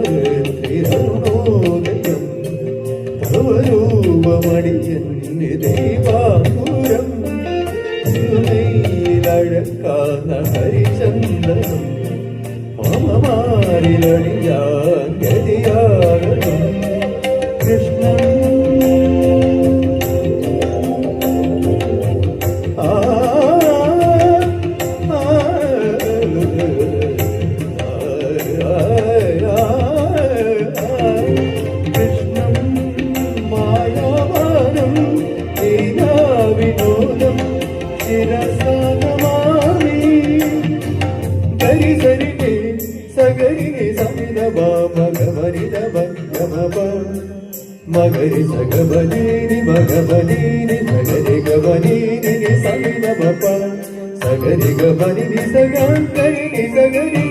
മാന്ത്രകാരോദയം ഭവരൂപമടിയന് ദൈവാപുരം അഴക്കാന്ന ഹരിചന്ദനം മാമമാരിലണിയാൻ ഗതിയാകണം Krishnan മകരി സഗബനീനി മഗബനീനി സഗരി ഗബനീനി സഗരി ഗബനി സഗരി